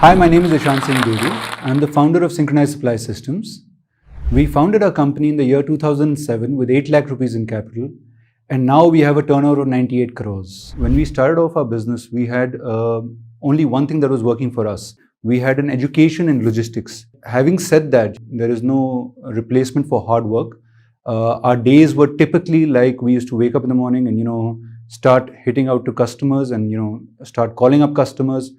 Hi, my name is Ishaan Singh Bedi. I'm the founder of Synchronized Supply Systems. We founded our company in the year 2007 with 8 lakh rupees in capital, and now we have a turnover of 98 crores. When we started off our business, we had only one thing that was working for us. We had an education in logistics. Having said that, there is no replacement for hard work. Our days were typically like we used to wake up in the morning and start hitting out to customers and start calling up customers,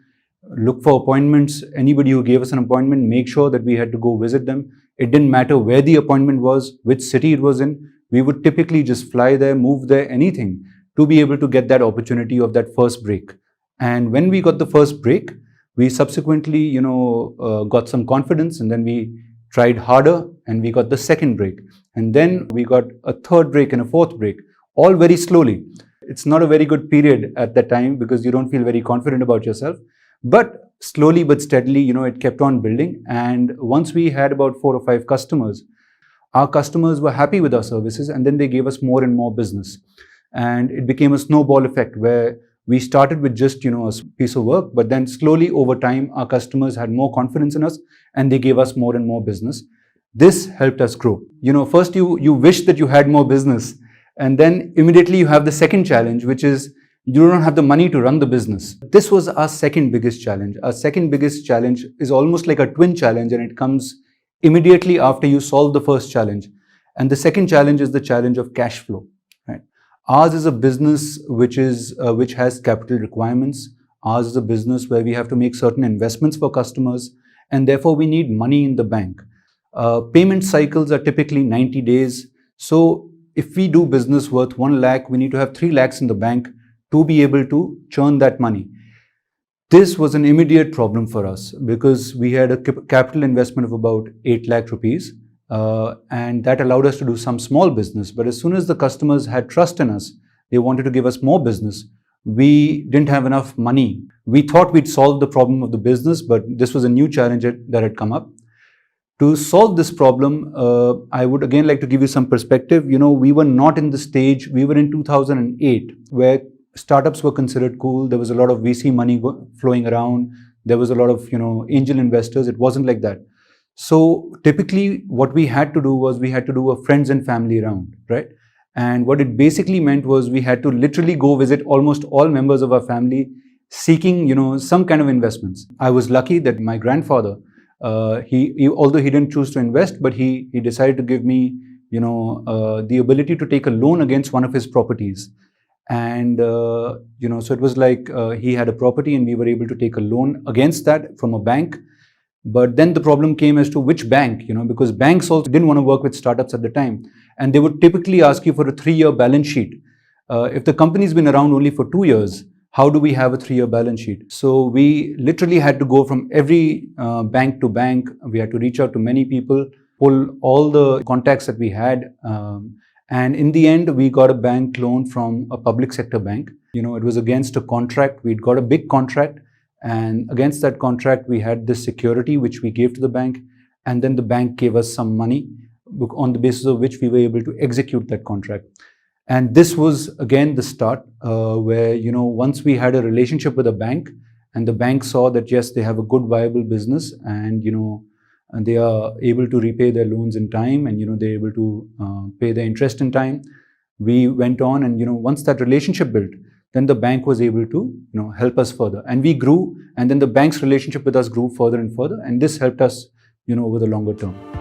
look for appointments. Anybody who gave us an appointment, make sure that we had to go visit them. It didn't matter where the appointment was, which city it was in. We would typically just fly there, move there, anything to be able to get that opportunity of that first break. And when we got the first break, we subsequently, got some confidence, and then we tried harder and we got the second break. And then we got a third break and a fourth break, all very slowly. It's not a very good period at that time because you don't feel very confident about yourself. But slowly but steadily, it kept on building. And once we had about 4 or 5 customers, our customers were happy with our services, and then they gave us more and more business. And it became a snowball effect where we started with just, a piece of work, but then slowly over time, our customers had more confidence in us and they gave us more and more business. This helped us grow. First you wish that you had more business, and then immediately you have the second challenge, which is you don't have the money to run the business. This was our second biggest challenge. Our second biggest challenge is almost like a twin challenge, and it comes immediately after you solve the first challenge. And the second challenge is the challenge of cash flow. Right? Ours is a business which has capital requirements. Ours is a business where we have to make certain investments for customers, and therefore we need money in the bank. Payment cycles are typically 90 days. So if we do business worth 1 lakh, we need to have 3 lakhs in the bank to be able to churn that money. This was an immediate problem for us because we had a capital investment of about 8 lakh rupees, and that allowed us to do some small business. But as soon as the customers had trust in us, they wanted to give us more business. We didn't have enough money. We thought we'd solved the problem of the business, but this was a new challenge that had come up. To solve this problem, I would again like to give you some perspective. We were not in the stage, we were in 2008, where startups were considered cool. There was a lot of VC money flowing around. There was a lot of, angel investors. It wasn't like that. So typically what we had to do was we had to do a friends and family round, right? And what it basically meant was we had to literally go visit almost all members of our family seeking, some kind of investments. I was lucky that my grandfather, although he didn't choose to invest, but he decided to give me, the ability to take a loan against one of his properties. And, so it was like he had a property and we were able to take a loan against that from a bank. But then the problem came as to which bank, because banks also didn't want to work with startups at the time. And they would typically ask you for a 3-year balance sheet. If the company's been around only for 2 years, how do we have a 3-year balance sheet? So we literally had to go from every bank to bank. We had to reach out to many people, pull all the contacts that we had. And in the end, we got a bank loan from a public sector bank. It was against a contract. We'd got a big contract. And against that contract, we had this security, which we gave to the bank. And then the bank gave us some money on the basis of which we were able to execute that contract. And this was, again, the start where, once we had a relationship with a bank and the bank saw that, yes, they have a good, viable business and they are able to repay their loans in time and, they're able to pay their interest in time. We went on and, once that relationship built, then the bank was able to, help us further. And we grew, and then the bank's relationship with us grew further and further. And this helped us, over the longer term.